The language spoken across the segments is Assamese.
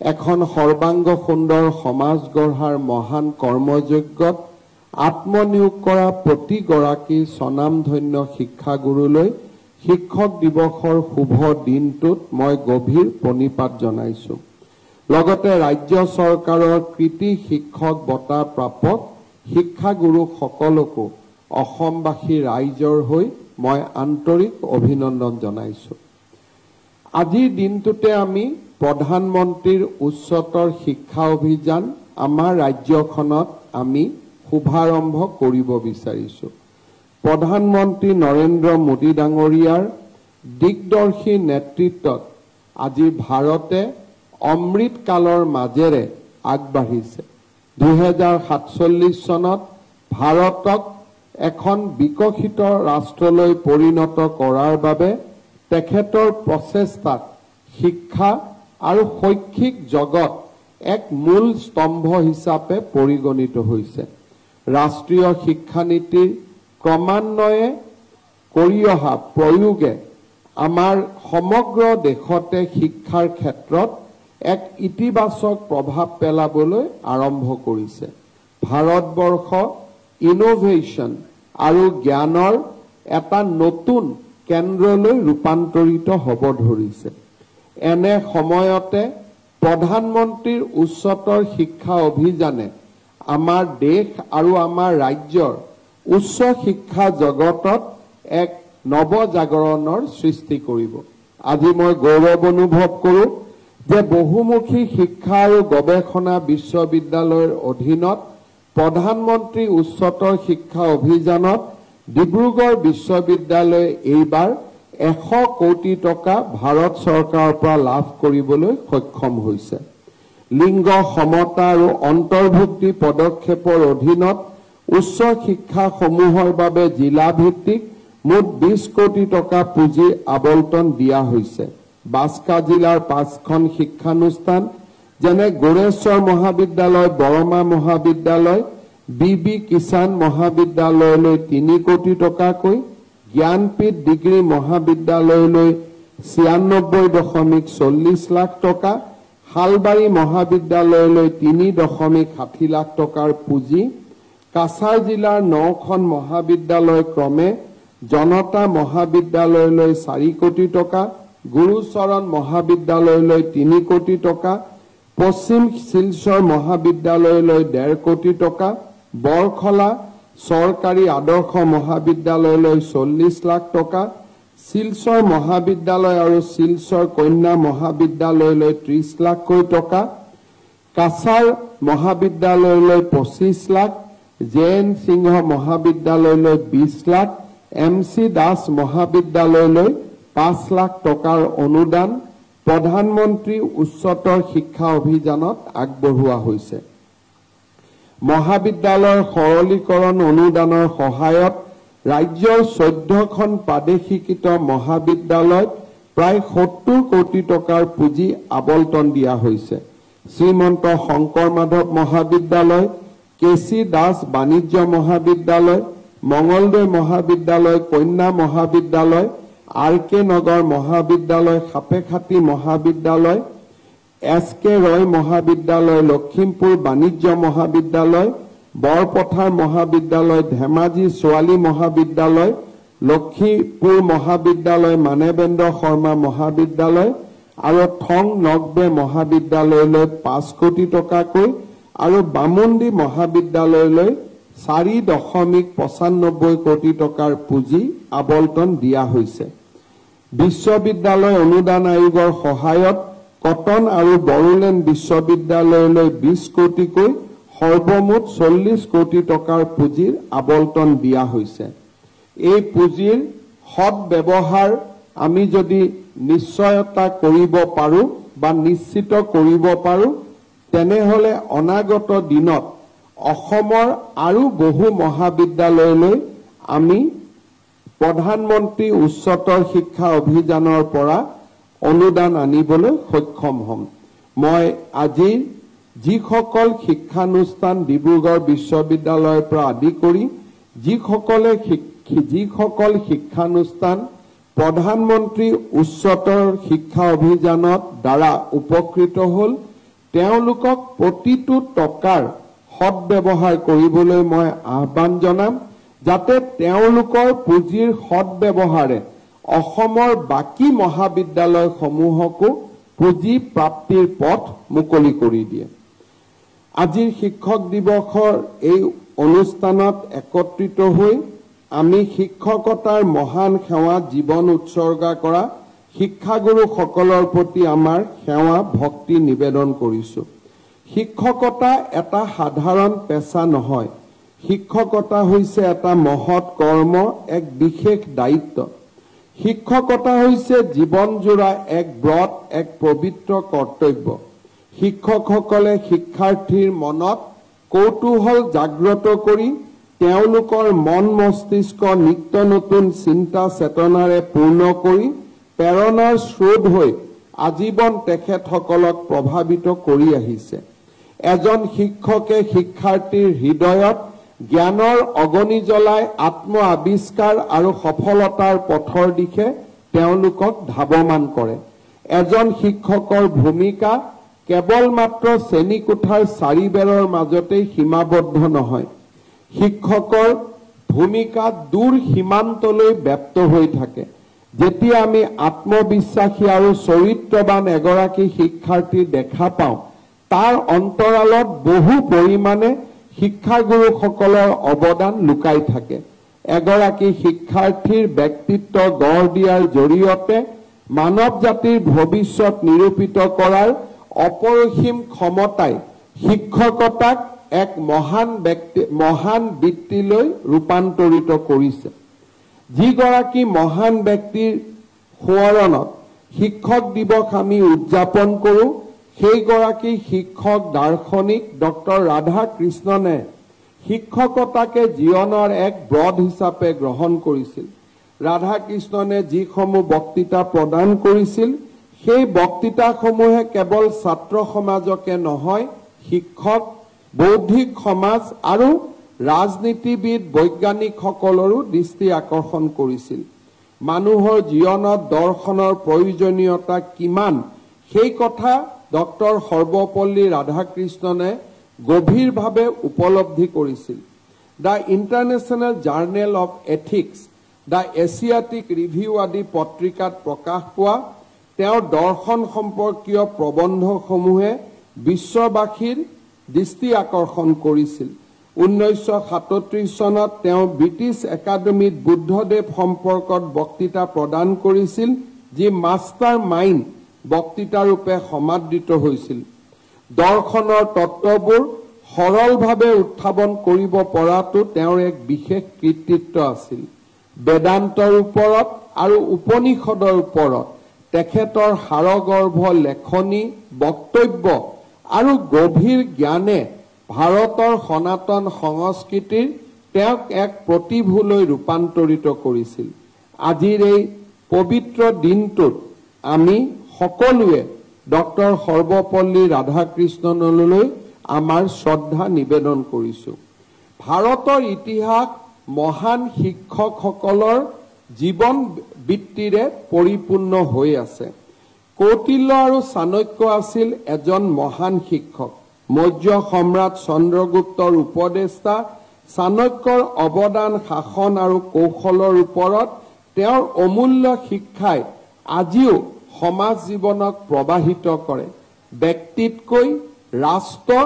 এখন সৰ্বাংগ সুন্দৰ সমাজ গঢ়াৰ মহান কৰ্মযজ্ঞত আত্মনিয়োগ কৰা প্ৰতিগৰাকী স্বনামধন্য শিক্ষাগুৰুলৈ শিক্ষক দিৱসৰ শুভ দিনটোত মই গভীৰ প্ৰণিপাত জনাইছো। লগতে ৰাজ্য চৰকাৰৰ কৃতি শিক্ষক বঁটা প্ৰাপক শিক্ষাগুৰু সকলকো অসমবাসী ৰাইজৰ হৈ মই আন্তৰিক অভিনন্দন জনাইছো। আজিৰ দিনটোতে আমি প্ৰধানমন্ত্ৰীৰ উচ্চতৰ শিক্ষা অভিযান আমাৰ ৰাজ্যখনত আমি শুভাৰম্ভ কৰিব বিচাৰিছো। প্ৰধানমন্ত্ৰী নৰেন্দ্ৰ মোদী ডাঙৰীয়াৰ দিগদৰ্শী নেতৃত্বত আজি ভাৰতে অমৃত কালৰ মাজেৰে আগবাঢ়িছে। 2047 চনত ভাৰতক এখন বিকশিত ৰাষ্ট্ৰলৈ পৰিণত কৰাৰ বাবে তেখেতৰ প্ৰচেষ্টাত শিক্ষা আৰু শৈক্ষিক জগত এক মূল স্তম্ভ হিচাপে পৰিগণিত হৈছে। ৰাষ্ট্ৰীয় শিক্ষানীতিৰ ক্ৰমান্বয়ে কৰি অহা প্ৰয়োগে আমাৰ সমগ্ৰ দেশতে শিক্ষাৰ ক্ষেত্ৰত এক ইতিবাচক প্ৰভাৱ পেলাবলৈ আৰম্ভ কৰিছে। ভাৰতবৰ্ষ ইনোভেশ্যন আৰু জ্ঞানৰ এটা নতুন কেন্দ্ৰলৈ ৰূপান্তৰিত হ'ব ধৰিছে। এনে সময়তে প্ৰধানমন্ত্ৰীৰ উচ্চতৰ শিক্ষা অভিযানে আমাৰ দেশ আৰু আমাৰ ৰাজ্যৰ উচ্চ শিক্ষা জগতত এক নৱজাগৰণৰ সৃষ্টি কৰিব। আজি মই গৌৰৱ অনুভৱ কৰোঁ যে বহুমুখী শিক্ষা আৰু গৱেষণা বিশ্ববিদ্যালয়ৰ অধীনত প্ৰধানমন্ত্ৰী উচ্চতৰ শিক্ষা অভিযানত ডিব্ৰুগড় বিশ্ববিদ্যালয়ে এইবাৰ 100 কোটি টকা ভাৰত চৰকাৰৰ পৰা লাভ কৰিবলৈ সক্ষম হৈছে। লিংগ সমতা আৰু অন্তৰ্ভুক্তি পদক্ষেপৰ অধীনত উচ্চ শিক্ষাসমূহৰ বাবে জিলা ভিত্তিক মুঠ 20 কোটি টকা পুঁজি আবণ্টন দিয়া হৈছে। বাস্কা জিলাৰ 5খন শিক্ষানুষ্ঠান যেনে গোৰেশ্বৰ মহাবিদ্যালয়, বৰমা মহাবিদ্যালয়, বি কিষাণ মহাবিদ্যালয়লৈ 3 কোটি টকাকৈ, জ্ঞানপীঠ ডিগ্ৰী মহাবিদ্যালয়লৈ 96.40 লাখ টকা, শালবাৰী মহাবিদ্যালয়লৈ 3.60 লাখ টকাৰ পুঁজি, কাছাৰ জিলাৰ 9খন মহাবিদ্যালয় ক্ৰমে জনতা মহাবিদ্যালয়লৈ 4 কোটি টকা, গুৰুচৰণ মহাবিদ্যালয়লৈ 3 কোটি টকা, পশ্চিম শিলচৰ মহাবিদ্যালয়লৈ 1.5 কোটি টকা, বৰখলা চৰকাৰী আদৰ্শ মহাবিদ্যালয়লৈ 40 লাখ টকা, শিলচৰ মহাবিদ্যালয় আৰু শিলচৰ কন্যা মহাবিদ্যালয়লৈ 30 লাখকৈ টকা, কাছাৰ মহাবিদ্যালয়লৈ 25 লাখ, জেএন সিংহ মহাবিদ্যালয়লৈ 20 লাখ, MC দাস মহাবিদ্যালয়লৈ 5 লাখ টকাৰ অনুদান প্ৰধানমন্ত্ৰী উচ্চতৰ শিক্ষা অভিযানত আগবঢ়োৱা হৈছে। মহাবিদ্যালয়ৰ সৰলীকৰণ অনুদানৰ সহায়ত ৰাজ্যৰ 14খন প্ৰাদেশিকৃত মহাবিদ্যালয়ত প্ৰায় 70 কোটি টকাৰ পুঁজি আবণ্টন দিয়া হৈছে। শ্ৰীমন্ত শংকৰ মাধৱ মহাবিদ্যালয়, কেচি দাস বাণিজ্য মহাবিদ্যালয়, মঙলদৈ মহাবিদ্যালয়, কন্যা মহাবিদ্যালয়, RK নগৰ মহাবিদ্যালয়, সাপেখাতী মহাবিদ্যালয়, SK ৰয় মহাবিদ্যালয়, লখিমপুৰ বাণিজ্য মহাবিদ্যালয়, বৰপথাৰ মহাবিদ্যালয়, ধেমাজি ছোৱালী মহাবিদ্যালয়, লখিমপুৰ মহাবিদ্যালয়, মানৱেন্দ্ৰ শৰ্মা মহাবিদ্যালয় আৰু থং নগবে মহাবিদ্যালয়লৈ 5 কোটি টকাকৈ আৰু বামুণ্ডি মহাবিদ্যালয়লৈ 4.95 কোটি টকাৰ পুঁজি আবণ্টন দিয়া হৈছে। বিশ্ববিদ্যালয় অনুদান আয়োগৰ সহায়ত কটন আৰু বড়োলেণ্ড বিশ্ববিদ্যালয়লৈ 20 কোটিকৈ সৰ্বমুঠ 40 কোটি টকাৰ পুঁজিৰ আবণ্টন দিয়া হৈছে। এই পুঁজিৰ সৎ ব্যৱহাৰ আমি যদি নিশ্চয়তা কৰিব পাৰো বা নিশ্চিত কৰিব পাৰো তেনেহলে অনাগত দিনত অসমৰ আৰু বহু মহাবিদ্যালয়লৈ আমি প্ৰধানমন্ত্ৰী উচ্চতৰ শিক্ষা অভিযানৰ পৰা অনুদান আনিবলৈ সক্ষম হ'ম। মই আজি যিসকল শিক্ষানুষ্ঠান ডিব্ৰুগড় বিশ্ববিদ্যালয়ৰ পৰা আদি কৰি যিসকল শিক্ষানুষ্ঠান প্ৰধানমন্ত্ৰী উচ্চতৰ শিক্ষা অভিযানৰ দ্বাৰা উপকৃত হ'ল তেওঁলোকক প্ৰতিটো টকাৰ সৎব্যৱহাৰ কৰিবলৈ মই আহ্বান জনাম, যাতে তেওঁলোকৰ পুঁজিৰ সৎব্যৱহাৰে অসমৰ বাকী মহাবিদ্যালয়সমূহকো পুঁজি প্ৰাপ্তিৰ পথ মুকলি কৰি দিয়ে। আজিৰ শিক্ষক দিৱসৰ এই অনুষ্ঠানত একত্ৰিত হৈ আমি শিক্ষকতাৰ মহান সেৱা জীৱন উৎসৰ্গা কৰা শিক্ষাগুৰুসকলৰ প্ৰতি আমাৰ সেৱা ভক্তি নিবেদন কৰিছোঁ। শিক্ষকতা এটা সাধাৰণ পেছা নহয়। শিক্ষকতা হৈছে এটা মহৎ কৰ্ম, এক বিশেষ দায়িত্ব। শিক্ষকতা হৈছে জীৱনজোৰা এক ব্ৰত, এক পবিত্ৰ কৰ্তব্য। শিক্ষকসকলে শিক্ষাৰ্থীৰ মনত কৌতূহল জাগ্ৰত কৰি তেওঁলোকৰ মন মস্তিষ্ক নিত্য নতুন চিন্তা চেতনাৰে পূৰ্ণ কৰি প্ৰেৰণাৰ স্ৰোত হৈ আজীৱন তেখেতসকলক প্ৰভাৱিত কৰি আহিছে। এজন শিক্ষকে শিক্ষাৰ্থীৰ হৃদয়ত জ্ঞানৰ অগ্নি জ্বলাই আত্ম আৱিষ্কাৰ আৰু সফলতাৰ পথৰ দিশে তেওঁলোকক ধাৱমান কৰে। এজন শিক্ষকৰ ভূমিকা কেৱল মাত্ৰ শ্ৰেণীকোঠাৰ চাৰিবেৰৰ মাজতেই সীমাবদ্ধ নহয়। শিক্ষকৰ ভূমিকা দূৰ সীমান্তলৈ ব্যাপ্ত হৈ থাকে। যেতিয়া আমি আত্মবিশ্বাসী আৰু চৰিত্ৰবান এগৰাকী শিক্ষাৰ্থী দেখা পাওঁ, তাৰ অন্তৰালত বহু পৰিমাণে শিক্ষাগুৰুসকলৰ অৱদান লুকাই থাকে। এগৰাকী শিক্ষাৰ্থীৰ ব্যক্তিত্ব গঢ় দিয়াৰ জৰিয়তে মানৱ জাতিৰ ভৱিষ্যত নিৰূপিত কৰাৰ অপৰিসীম ক্ষমতাই শিক্ষকতাক এক মহান বৃত্তিলৈ ৰূপান্তৰিত কৰিছে। যিগৰাকী মহান ব্যক্তিৰ সোঁৱৰণত শিক্ষক দিৱস আমি উদযাপন কৰোঁ, সেইগৰাকী শিক্ষক দাৰ্শনিক ডক্টৰ ৰাধাকৃষ্ণনে শিক্ষকতাকে জীৱনৰ এক ব্ৰত হিচাপে গ্ৰহণ কৰিছিল। ৰাধাকৃষ্ণনে যিসমূহ বক্তৃতা প্ৰদান কৰিছিল, সেই বক্তৃতাসমূহে কেৱল ছাত্ৰ সমাজকে নহয়, শিক্ষক, বৌদ্ধিক সমাজ আৰু ৰাজনীতিবিদ বৈজ্ঞানিকসকলৰো দৃষ্টি আকৰ্ষণ কৰিছিল। মানুহৰ জীৱনত দৰ্শনৰ প্ৰয়োজনীয়তা কিমান, সেই কথা ডক্টৰ সৰ্বপল্লী ৰাধাকৃষ্ণনে গভীৰভাৱে উপলব্ধি কৰিছিল। The international journal of ethics, the Asiatic review আদি পত্ৰিকাত প্ৰকাশ পোৱা তেওঁৰ দৰ্শন সম্পৰ্কীয় প্ৰবন্ধসমূহে বিশ্ববাসীৰ দৃষ্টি আকৰ্ষণ কৰিছিল। 1937 চনত তেওঁ ব্ৰিটিছ একাডেমীত বুদ্ধদেৱ সম্পৰ্কত বক্তৃতা প্ৰদান কৰিছিল, যি মাষ্টাৰ মাইণ্ড বক্তৃতাৰূপে সমাদৃত হৈছিল। দৰ্শনৰ তত্ত্ববোৰ সৰলভাৱে উত্থাপন কৰিব পৰাটো তেওঁৰ এক বিশেষ কৃতিত্ব আছিল। বেদান্তৰ ওপৰত আৰু উপনিষদৰ ওপৰত তেখেতৰ হাড়গৰ্ভ লেখনি, বক্তব্য আৰু গভীৰ জ্ঞানে ভাৰতৰ সনাতন সংস্কৃতিৰ তেওঁক এক প্ৰতিভূলৈ ৰূপান্তৰিত কৰিছিল। আজিৰ এই পবিত্ৰ দিনটোত আমি সকলোৱে ডক্টৰ সৰ্বপল্লী ৰাধাকৃষ্ণনলৈ আমাৰ শ্ৰদ্ধা নিবেদন কৰিছোঁ। ভাৰতৰ ইতিহাস মহান শিক্ষকসকলৰ জীৱন বৃত্তিৰে পৰিপূৰ্ণ হৈ আছে। কৌটিল্য আৰু চাণক্য আছিল এজন মহান শিক্ষক। মৌৰ্য সম্ৰাট চন্দ্ৰগুপ্তৰ উপদেষ্টা চাণক্যৰ অৱদান শাসন আৰু কৌশলৰ ওপৰত তেওঁৰ অমূল্য শিক্ষাই আজিও সমাজ জীৱনক প্ৰবাহিত কৰে। ব্যক্তিতকৈ ৰাষ্ট্ৰ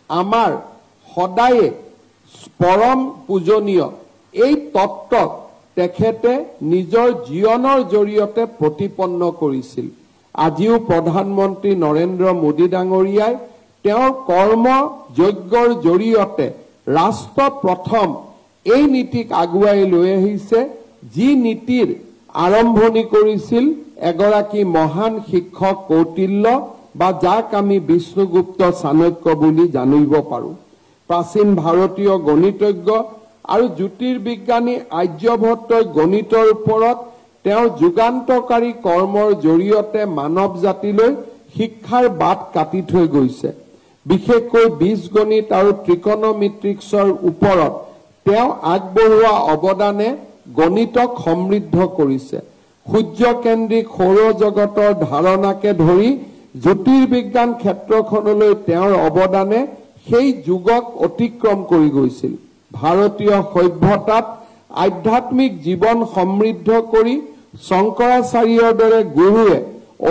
আমাৰ সদায়ে পৰম পূজনীয়, এই তত্ত্বক তেখেতে নিজৰ জীৱনৰ জৰিয়তে প্ৰতিপন্ন কৰিছিল। আজিও প্ৰধানমন্ত্ৰী নৰেন্দ্ৰ মোদী ডাঙৰীয়াই তেওঁৰ কৰ্ম যজ্ঞৰ জৰিয়তে ৰাষ্ট্ৰ প্ৰথম এই নীতিক আগুৱাই লৈ আহিছে, যি নীতিৰ আৰম্ভণি কৰিছিল এগৰাকী মহান শিক্ষক কৌটিল্য, বা যাক আমি বিষ্ণুগুপ্ত চাণক্য বুলি জানিব পাৰোঁ। প্ৰাচীন ভাৰতীয় গণিতজ্ঞ আৰু জ্যোতিৰ্বিজ্ঞানী আৰ্যভট্টই গণিতৰ ওপৰত তেওঁৰ যুগান্তকাৰী কৰ্মৰ জৰিয়তে মানৱ জাতিলৈ শিক্ষাৰ বাট কাটি থৈ গৈছে। বিশেষকৈ বীজগণিত আৰু ত্ৰিকোণমিত্ৰিক্সৰ ওপৰত তেওঁ আগবঢ়োৱা অৱদানে গণিতক সমৃদ্ধ কৰিছে। সূৰ্যকেন্দ্ৰিক সৌৰজগতৰ ধাৰণাকে ধৰি জ্যোতিৰ্বিজ্ঞান ক্ষেত্ৰখনলৈ তেওঁৰ অৱদানে সেই যুগক অতিক্ৰম কৰি গৈছিল। ভাৰতীয় সভ্যতাত আধ্যাত্মিক জীৱন সমৃদ্ধ কৰি শংকৰাচাৰ্যৰ দৰে গুৰুৱে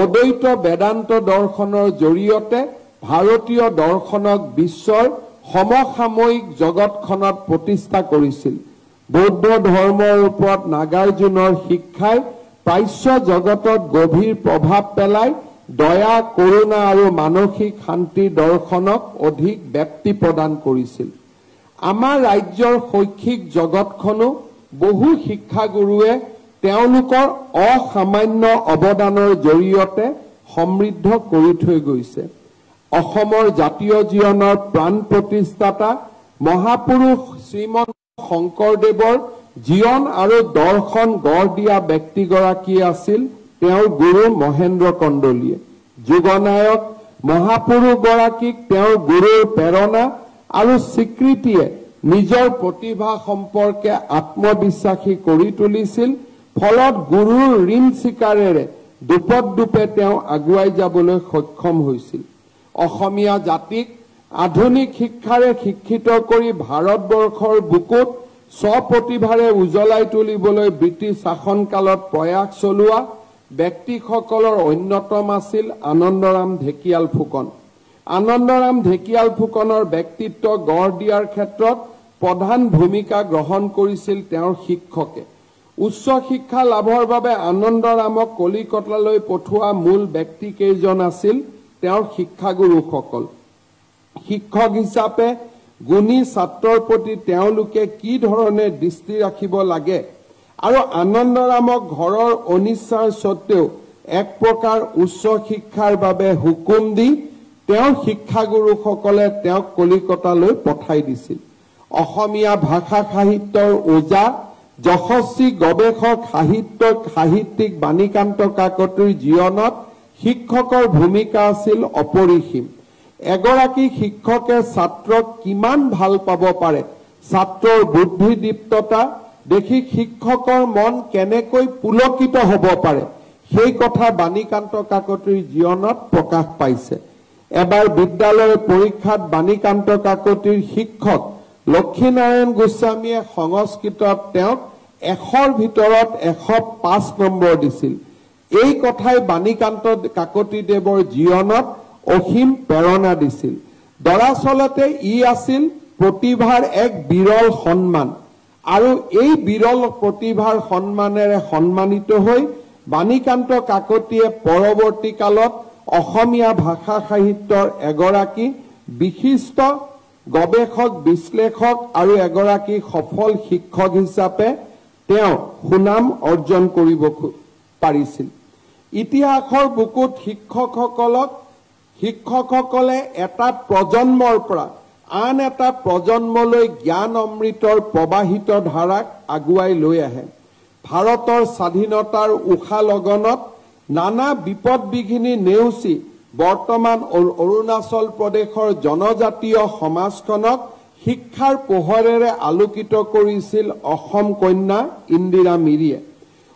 অদ্বৈত বেদান্ত দৰ্শনৰ জৰিয়তে ভাৰতীয় দৰ্শনক বিশ্বৰ সমসাময়িক জগতখনত প্ৰতিষ্ঠা কৰিছিল। বৌদ্ধ ধৰ্মৰ ওপৰত নাগাৰ্জুনৰ শিক্ষাই প্ৰাচ্য জগতত গভীৰ প্ৰভাৱ পেলাই দয়া, কৰুণা আৰু মানসিক শান্তিৰ দৰ্শনক অধিক ব্যাপ্তি প্ৰদান কৰিছিল। আমাৰ ৰাজ্যৰ শৈক্ষিক জগতখনো বহু শিক্ষাগুৰুৱে তেওঁলোকৰ অসামান্য অৱদানৰ জৰিয়তে সমৃদ্ধ কৰি থৈ গৈছে। অসমৰ জাতীয় জীৱনৰ প্ৰাণ প্ৰতিষ্ঠাতা মহাপুৰুষ শ্ৰীমন্ত শংকৰদেৱৰ জীৱন আৰু দৰ্শন গঢ় দিয়া ব্যক্তিগৰাকী আছিল তেওঁৰ গুৰু মহেন্দ্ৰ কন্দলীয়ে। যুগনায়ক মহাপুৰুষগৰাকীক তেওঁৰ গুৰুৰ প্ৰেৰণা আৰু স্বীকৃতিয়ে নিজৰ প্ৰতিভা সম্পৰ্কে আত্মবিশ্বাসী কৰি তুলিছিল। ফলত গুৰুৰ ঋণ স্বীকাৰেৰে দুপে তেওঁ আগুৱাই যাবলৈ সক্ষম হৈছিল। অসমীয়া জাতিক আধুনিক শিক্ষাৰে শিক্ষিত কৰি ভাৰতবৰ্ষৰ বুকুত স্বপ্ৰতিভাৰে উজ্বলাই তুলিবলৈ ব্ৰিটিছ শাসনকালত প্ৰয়াস চলোৱা ব্যক্তিসকলৰ অন্যতম আছিল আনন্দৰাম ঢেকিয়াল ফুকন। আনন্দৰাম ঢেকিয়াল ফুকনৰ ব্যক্তিত্ব গঢ় দিয়াৰ ক্ষেত্ৰত প্ৰধান ভূমিকা গ্ৰহণ কৰিছিল তেওঁৰ শিক্ষকে। উচ্চ শিক্ষা লাভৰ বাবে আনন্দৰামক কলিকতালৈ পঠোৱা মূল ব্যক্তিকেইজন আছিল তেওঁৰ শিক্ষাগুৰুসকল। শিক্ষক হিচাপে গুণী ছাত্ৰৰ প্ৰতি তেওঁলোকে কি ধৰণে দৃষ্টি ৰাখিব লাগে আৰু আনন্দৰামক ঘৰৰ অনিচ্ছাৰ স্বত্বেও এক প্ৰকাৰ উচ্চ শিক্ষাৰ বাবে হুকুম দি তেওঁৰ শিক্ষাগুৰুসকলে তেওঁক কলিকতালৈ পঠাই দিছিল। অসমীয়া ভাষা সাহিত্যৰ ওজা যশস্বী গৱেষক সাহিত্যিক বাণীকান্ত কাকতিৰ জীৱনত শিক্ষকৰ ভূমিকা আছিল অপৰিসীম। এগৰাকী শিক্ষকে ছাত্ৰক কিমান ভাল পাব পাৰে, ছাত্ৰৰ বুদ্ধিদীপ্ততা দেখি শিক্ষকৰ মন কেনেকৈ পুলকিত হ'ব পাৰে, সেই কথা বাণীকান্ত কাকতিৰ জীৱনত প্ৰকাশ পাইছে। এবাৰ বিদ্যালয়ৰ পৰীক্ষাত বাণীকান্ত কাকতিৰ শিক্ষক লক্ষীনাৰায়ণ গোস্বামীয়ে সংস্কৃতত তেওঁক 100ৰ ভিতৰত 105 নম্বৰ দিছিল। এই কথাই বাণীকান্ত কাকতিদেৱৰ জীৱনত অসীম প্ৰেৰণা দিছিল। দৰাচলতে ই আছিল প্ৰতিভাৰ এক বিৰল সন্মান আৰু এই বিৰল প্ৰতিভাৰ সন্মানেৰে সন্মানিত হৈ বাণীকান্ত কাকতিয়ে পৰৱৰ্তী কালত অসমীয়া ভাষা সাহিত্যৰ এগৰাকী বিশিষ্ট গৱেষক, বিশ্লেষক আৰু এগৰাকী সফল শিক্ষক হিচাপে তেওঁ সুনাম অৰ্জন কৰিব পাৰিছিল। ইতিহাসৰ বুকুত শিক্ষকসকলে এটা প্ৰজন্মৰ পৰা আন এটা প্ৰজন্মলৈ জ্ঞান অমৃতৰ প্ৰবাহিত ধাৰাক আগুৱাই লৈ আহে। ভাৰতৰ স্বাধীনতাৰ উষা লগনত নানা বিপদ বিঘিনি নেওচি বৰ্তমান অৰুণাচল প্ৰদেশৰ জনজাতীয় সমাজখনক শিক্ষাৰ পোহৰেৰে আলোকিত কৰিছিল অসম কন্যা ইন্দিৰা মিৰিয়ে।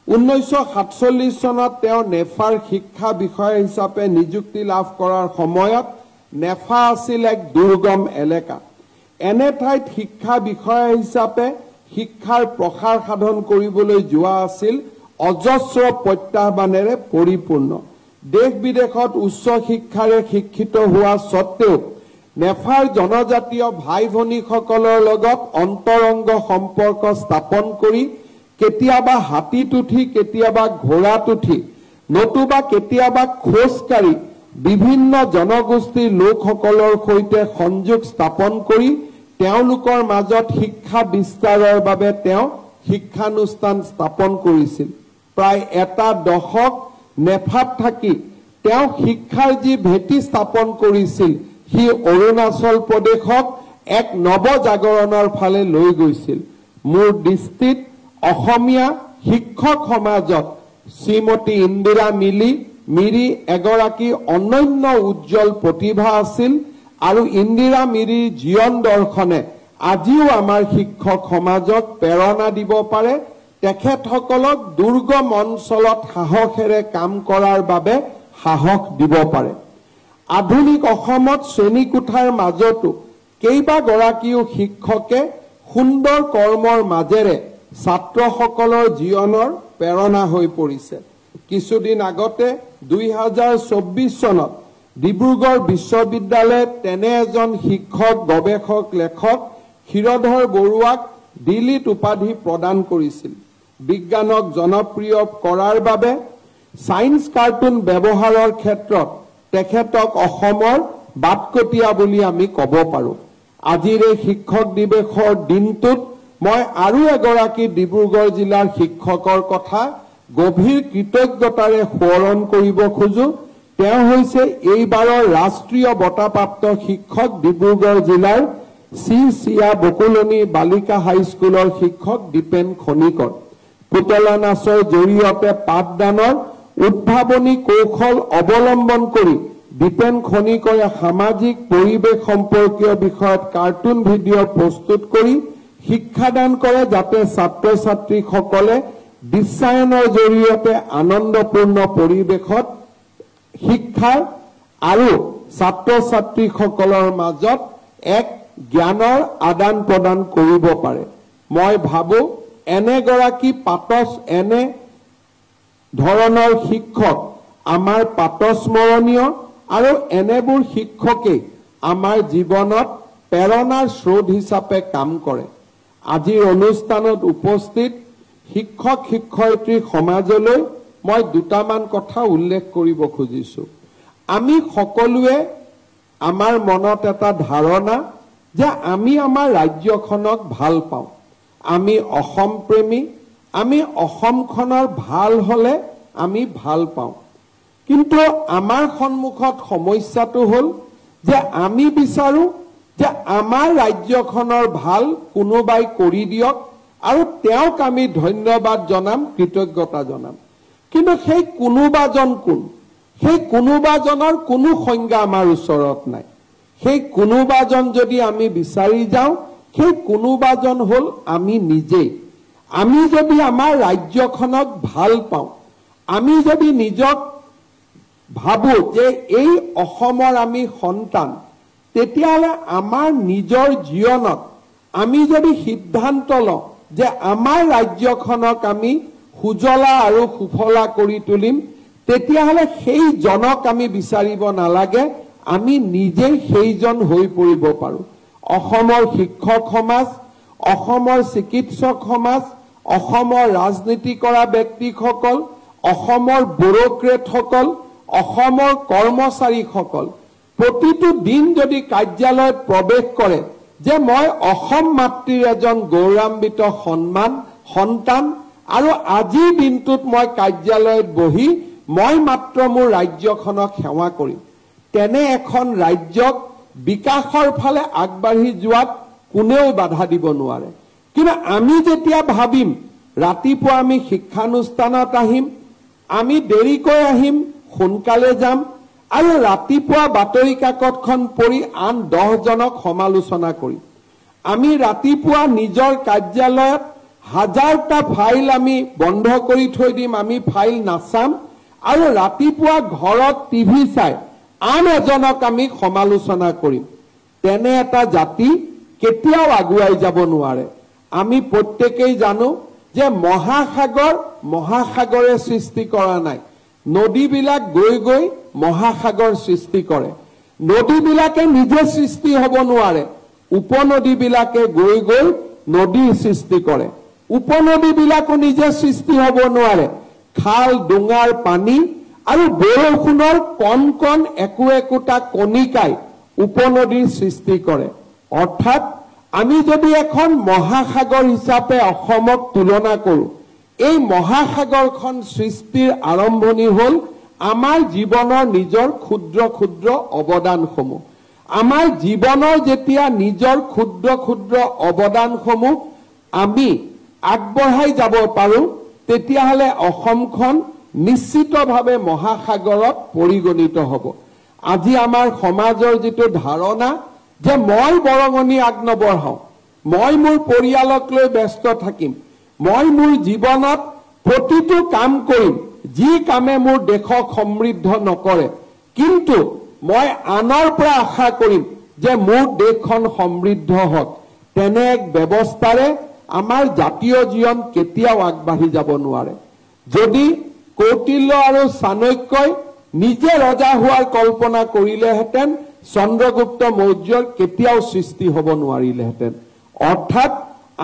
1947 চনত তেওঁ নেফাৰ শিক্ষা বিষয়া হিচাপে নিযুক্তি লাভ কৰাৰ সময়ত নেফা আছিল এক দুৰ্গম এলেকা। এনে ঠাইত শিক্ষা বিষয়া হিচাপে শিক্ষাৰ প্ৰসাৰ সাধন কৰিবলৈ যোৱা আছিল অজস্ৰ প্ৰত্যাহ্বানেৰে পৰিপূৰ্ণ। দেশ বিদেশত উচ্চ শিক্ষাৰে শিক্ষিত হোৱা স্বত্তেও নেফাৰ জনজাতীয় ভাই ভনীসকলৰ লগত অন্তৰংগ সম্পৰ্ক স্থাপন কৰি কেতিয়াবা হাতীত উঠি, কেতিয়াবা ঘোঁৰাত উঠি, নতুবা কেতিয়াবা খোজকাঢ়ি বিভিন্ন জনগোষ্ঠীৰ লোকসকলৰ সৈতে সংযোগ স্থাপন কৰি তেওঁলোকৰ মাজত শিক্ষা বিস্তাৰৰ বাবে তেওঁ শিক্ষানুষ্ঠান স্থাপন কৰিছিল। প্ৰায় এটা দশক নেফাত থাকি তেওঁ শিক্ষাৰ যি ভেটি স্থাপন কৰিছিল সি অৰুণাচল প্ৰদেশক এক নৱজাগৰণৰ ফালে লৈ গৈছিল। মোৰ দৃষ্টিত অসমীয়া শিক্ষক সমাজত শ্ৰীমতী ইন্দিৰা মিৰি এগৰাকী অনন্য উজ্জ্বল প্ৰতিভা আছিল আৰু ইন্দিৰা মিৰিৰ জীৱন দৰ্শনে আজিও আমাৰ শিক্ষক সমাজক প্ৰেৰণা দিব পাৰে। তেখেতসকলক দুৰ্গম অঞ্চলত সাহসেৰে কাম কৰাৰ বাবে সাহস দিব পাৰে। আধুনিক অসমত শ্ৰেণীকোঠাৰ মাজতো কেইবাগৰাকীও শিক্ষকে সুন্দৰ কৰ্মৰ মাজেৰে ছাত্ৰসকলৰ জীৱনৰ প্ৰেৰণা হৈ পৰিছে। কিছুদিন আগতে 2024 চনত ডিব্ৰুগড় বিশ্ববিদ্যালয়ে তেনে এজন শিক্ষক, গৱেষক, লেখক ক্ষীৰধৰ বৰুৱাক ডিলিট উপাধি প্ৰদান কৰিছিল। বিজ্ঞানক জনপ্ৰিয় কৰাৰ বাবে সায়েন্স কাৰ্টুন ব্যৱহাৰৰ ক্ষেত্ৰত তেখেতক অসমৰ বাটকটীয়া বুলি আমি ক'ব পাৰোঁ। আজিৰ এই শিক্ষক দিৱসৰ দিনটোত মই আৰু এগৰাকী ডিব্ৰুগড় জিলাৰ শিক্ষকৰ কথা গভীৰ কৃতজ্ঞতাৰে সোঁৱৰণ কৰিব খোজো। তেওঁ হৈছে এইবাৰৰ ৰাষ্ট্ৰীয় বঁটাপ্ৰাপ্ত শিক্ষক, ডিব্ৰুগড় জিলাৰ চিয়া বকুলনি বালিকা হাইস্কুলৰ শিক্ষক দীপেন খনিকৰ। পুতলা নাচৰ জৰিয়তে পাঠদানৰ উদ্ভাৱনী কৌশল অৱলম্বন কৰি দীপেন খনিকৰে সামাজিক পৰিৱেশ সম্পৰ্কীয় বিষয়ত কাৰ্টুন ভিডিঅ' প্ৰস্তুত কৰি শিক্ষাদান কৰে, যাতে ছাত্ৰ ছাত্ৰীসকলে বিশ্বায়নৰ জৰিয়তে আনন্দপূৰ্ণ পৰিৱেশত শিক্ষাৰ আৰু ছাত্ৰ ছাত্ৰীসকলৰ মাজত এক জ্ঞানৰ আদান প্ৰদান কৰিব পাৰে। মই ভাবোঁ এনেগৰাকী এনে ধৰণৰ শিক্ষক আমাৰ পাতস্মৰণীয়, আৰু এনেবোৰ শিক্ষকেই আমাৰ জীৱনত প্ৰেৰণাৰ স্ৰোত হিচাপে কাম কৰে। আজিৰ অনুষ্ঠানত উপস্থিত শিক্ষক শিক্ষয়িত্ৰী সমাজলৈ মই দুটামান কথা উল্লেখ কৰিব খুজিছোঁ। আমি সকলোৱে আমাৰ মনত এটা ধাৰণা যে আমি আমাৰ ৰাজ্যখনক ভাল পাওঁ, আমি অসম প্ৰেমী, আমি অসমখনৰ ভাল হ'লে আমি ভাল পাওঁ। কিন্তু আমাৰ সন্মুখত সমস্যাটো হ'ল যে আমি বিচাৰোঁ যে আমাৰ ৰাজ্যখনৰ ভাল কোনোবাই কৰি দিয়ক আৰু তেওঁক আমি ধন্যবাদ জনাম, কৃতজ্ঞতা জনাম। কিন্তু সেই কোনোবাজন কোন? সেই কোনোবাজনৰ কোনো সংজ্ঞা আমাৰ ওচৰত নাই। সেই কোনোবাজন যদি আমি বিচাৰি যাওঁ, সেই কোনোবাজন হ'ল আমি নিজেই। আমি যদি আমাৰ ৰাজ্যখনক ভাল পাওঁ, আমি যদি নিজক ভাবোঁ যে এই অসমৰ আমি সন্তান, তেতিয়াহ'লে আমাৰ নিজৰ জীৱনত আমি যদি সিদ্ধান্ত লওঁ যে আমাৰ ৰাজ্যখনক আমি সুজলা আৰু সুফলা কৰি তুলিম, তেতিয়াহ'লে সেইজনক আমি বিচাৰিব নালাগে, আমি নিজেই সেইজন হৈ পৰিব পাৰোঁ। অসমৰ শিক্ষক সমাজ, অসমৰ চিকিৎসক সমাজ, অসমৰ ৰাজনীতি কৰা ব্যক্তিসকল, অসমৰ ব্যুৰক্ৰেটসকল, অসমৰ কৰ্মচাৰীসকল প্ৰতিটো দিন যদি কাৰ্যালয়ত প্ৰৱেশ কৰে যে মই অসম মাতৃৰ এজন গৌৰৱান্বিত সন্তান, আৰু আজিৰ দিনটোত মই কাৰ্যালয়ত বহি মই মাত্ৰ মোৰ ৰাজ্যখনক সেৱা কৰিম, তেনে এখন ৰাজ্যক বিকাশৰ ফালে আগবাঢ়ি যোৱাত কোনেও বাধা দিব নোৱাৰে। কিন্তু আমি যেতিয়া ভাবিম ৰাতিপুৱা আমি শিক্ষানুষ্ঠানত আহিম, আমি দেৰিকৈ আহিম, সোনকালে যাম, আৰু ৰাতিপুৱা বাতৰি কাকতখন পঢ়ি আন 10জনক সমালোচনা কৰিম, আমি ৰাতিপুৱা নিজৰ কাৰ্যালয়ত হাজাৰটা ফাইল আমি বন্ধ কৰি থৈ দিম, আমি ফাইল নাচাম, আৰু ৰাতিপুৱা ঘৰত টিভি চাই আন এজনক আমি সমালোচনা কৰিম। তেনে এটা জাতি কেতিয়াও আগুৱাই যাব নোৱাৰে। আমি প্ৰত্যেকেই জানো যে মহাসাগৰে সৃষ্টি কৰা নাই, নদীবিলাক গৈ গৈ মহাসাগৰ সৃষ্টি কৰে। নদীবিলাকে নিজে সৃষ্টি হ'ব নোৱাৰে, উপনদীবিলাকে গৈ গৈ নদীৰ সৃষ্টি কৰে। উপনদীবিলাকো নিজে সৃষ্টি হ'ব নোৱাৰে, খাল ডুঙাৰ পানী আৰু বৰষুণৰ কণ কণ একোটা কণিকাই উপনদীৰ সৃষ্টি কৰে। অৰ্থাৎ আমি যদি এখন মহাসাগৰ হিচাপে অসমক তুলনা কৰোঁ, এই মহাসাগৰখন সৃষ্টিৰ আৰম্ভণি হ'ল আমাৰ জীৱনৰ নিজৰ ক্ষুদ্ৰ ক্ষুদ্ৰ অৱদানসমূহ। আমাৰ জীৱনৰ যেতিয়া নিজৰ ক্ষুদ্ৰ ক্ষুদ্ৰ অৱদানসমূহ আমি আগবঢ়াই যাব পাৰোঁ, তেতিয়াহ'লে অসমখন নিশ্চিতভাৱে মহাসাগৰত পৰিগণিত হ'ব। আজি আমাৰ সমাজৰ যিটো ধাৰণা যে মই বৰঙণি আগ নবঢ়াওঁ, মই মোৰ পৰিয়ালক লৈ ব্যস্ত থাকিম, মই মোৰ জীৱনত প্ৰতিটো কাম কৰিম যি কামে মোৰ দেশক সমৃদ্ধ নকৰে, কিন্তু মই আনৰ পৰা আশা কৰিম যে মোৰ দেশখন সমৃদ্ধ হওক, তেনে এক ব্যৱস্থাৰে আমাৰ জাতীয় জীৱন কেতিয়াও আগবাঢ়ি যাব নোৱাৰে। যদি কৌটিল্য আৰু চাণক্যই নিজে ৰজা হোৱাৰ কল্পনা কৰিলেহেঁতেন, চন্দ্ৰগুপ্ত মৌৰ্যৰ কেতিয়াও সৃষ্টি হ'ব নোৱাৰিলেহেঁতেন। অৰ্থাৎ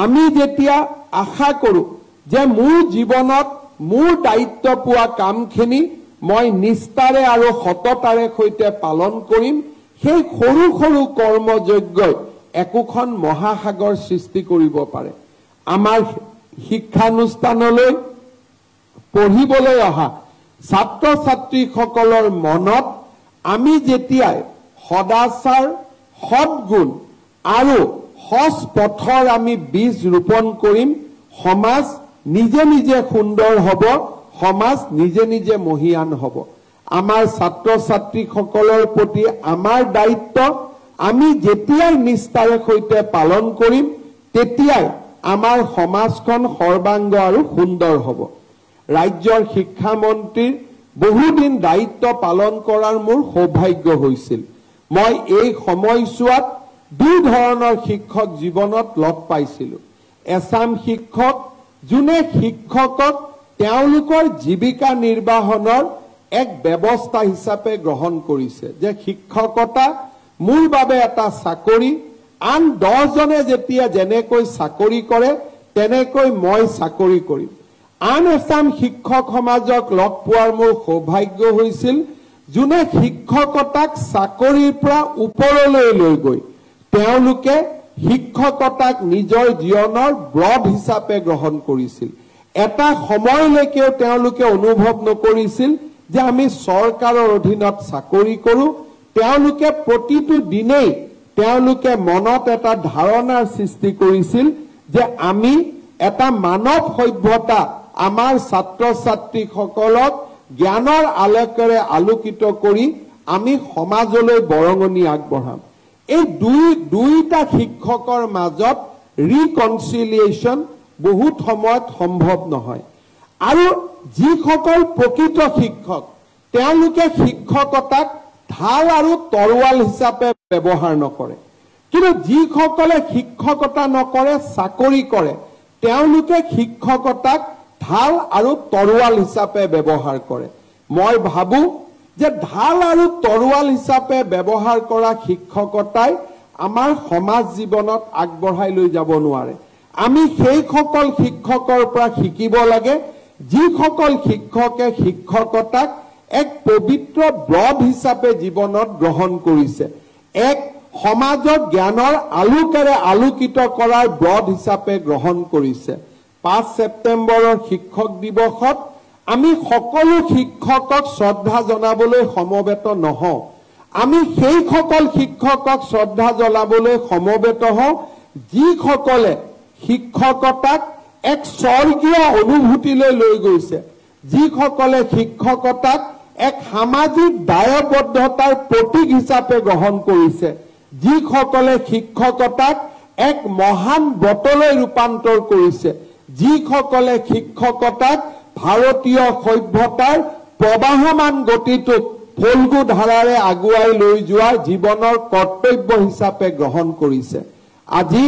আমি যেতিয়া আশা কৰোঁ যে মোৰ জীৱনত মোৰ দায়িত্ব পোৱা কামখিনি মই নিষ্ঠাৰে আৰু সততাৰে সৈতে পালন কৰিম, সেই সৰু সৰু কৰ্মযজ্ঞই একোখন মহাসাগৰ সৃষ্টি কৰিব পাৰে। আমাৰ শিক্ষানুষ্ঠানলৈ পঢ়িবলৈ অহা ছাত্ৰ ছাত্ৰীসকলৰ মনত আমি যেতিয়াই সদাচাৰ, সৎগুণ আৰু সৎ পথৰ আমি বীজ ৰোপণ কৰিম, সমাজ নিজে নিজে সুন্দৰ হ'ব, সমাজ নিজে নিজে মহীয়ান হ'ব। আমাৰ ছাত্ৰ ছাত্ৰীসকলৰ প্ৰতি আমাৰ দায়িত্ব আমি যেতিয়াই নিষ্ঠাৰে সৈতে পালন কৰিম, তেতিয়াই আমাৰ সমাজখন সৰ্বাংগ আৰু সুন্দৰ হ'ব। ৰাজ্যৰ শিক্ষামন্ত্ৰীৰ বহুদিন দায়িত্ব পালন কৰাৰ মোৰ সৌভাগ্য হৈছিল। মই এই সময়ছোৱাত দুই ধৰণৰ শিক্ষক জীৱনত লগ পাইছিলোঁ। এচাম শিক্ষক যোনে শিক্ষকক তেওঁলোকৰ জীৱিকা নিৰ্বাহনৰ এক ব্যৱস্থা হিচাপে গ্ৰহণ কৰিছে, যে শিক্ষকতা মোৰ বাবে এটা চাকৰি, আন 10 জনে যেতিয়া যেনেকৈ চাকৰি কৰে তেনেকৈ মই চাকৰি কৰিম। আন এচাম শিক্ষক সমাজক লগ পোৱাৰ মোৰ সৌভাগ্য হৈছিল, যোনে শিক্ষকতাক চাকৰিৰ পৰা ওপৰলৈ লৈ গৈ তেওঁলোকে শিক্ষকতাক নিজৰ জীৱনৰ ব্ৰড হিচাপে গ্ৰহণ কৰিছিল। এটা সময়লৈকেও তেওঁলোকে অনুভৱ নকৰিছিল যে আমি চৰকাৰৰ অধীনত চাকৰি কৰোঁ। তেওঁলোকে প্ৰতিটো দিনেই তেওঁলোকে মনত এটা ধাৰণাৰ সৃষ্টি কৰিছিল যে আমি এটা মানৱ সভ্যতা আমাৰ ছাত্ৰ ছাত্ৰীসকলক জ্ঞানৰ আলোকেৰে আলোকিত কৰি আমি সমাজলৈ বৰঙণি আগবঢ়াম। এই দুইটা শিক্ষকৰ মাজত ৰিকনচিলিয়েশ্যন বহুত সময়ত সম্ভৱ নহয়। আৰু যিসকল প্ৰকৃত শিক্ষক তেওঁলোকে শিক্ষকতাক ঢাল আৰু তৰোৱাল হিচাপে ব্যৱহাৰ নকৰে, কিন্তু যিসকলে শিক্ষকতা নকৰে চাকৰি কৰে তেওঁলোকে শিক্ষকতাক ঢাল আৰু তৰোৱাল হিচাপে ব্যৱহাৰ কৰে। মই ভাবো যে ঢাল আৰু তৰোৱাল হিচাপে ব্যৱহাৰ কৰা শিক্ষকতাই আমাৰ সমাজ জীৱনত আগবঢ়াই লৈ যাব নোৱাৰে। আমি সেইসকল শিক্ষকৰ পৰা শিকিব লাগে যিসকল শিক্ষকে শিক্ষকতাক এক পবিত্ৰ ব্ৰড হিচাপে জীৱনত গ্ৰহণ কৰিছে, এক সমাজক জ্ঞানৰ আলোকেৰে আলোকিত কৰাৰ ব্ৰড হিচাপে গ্ৰহণ কৰিছে। 5 ছেপ্টেম্বৰৰ শিক্ষক দিৱসত আমি সকলো শিক্ষকক শ্ৰদ্ধা জনাবলৈ সমবেত নহওঁ। আমি সেইসকল শিক্ষকক শ্ৰদ্ধা জনাবলৈ সমবেত হওঁ যিসকলে শিক্ষকতাক এক স্বৰ্গীয় অনুভূতিলৈ লৈ গৈছে, যিসকলে শিক্ষকতাক এক সামাজিক দায়বদ্ধতাৰ প্ৰতীক হিচাপে গ্ৰহণ কৰিছে, যিসকলে শিক্ষকতাক এক মহান ব্ৰতলৈ ৰূপান্তৰ কৰিছে, যিসকলে শিক্ষকতাক ভাৰতীয় সভ্যতাৰ প্ৰবাহমান গতিটোক ফল্গু ধাৰাৰে আগুৱাই লৈ যোৱাৰ জীৱনৰ কৰ্তব্য হিচাপে গ্ৰহণ কৰিছে। আজি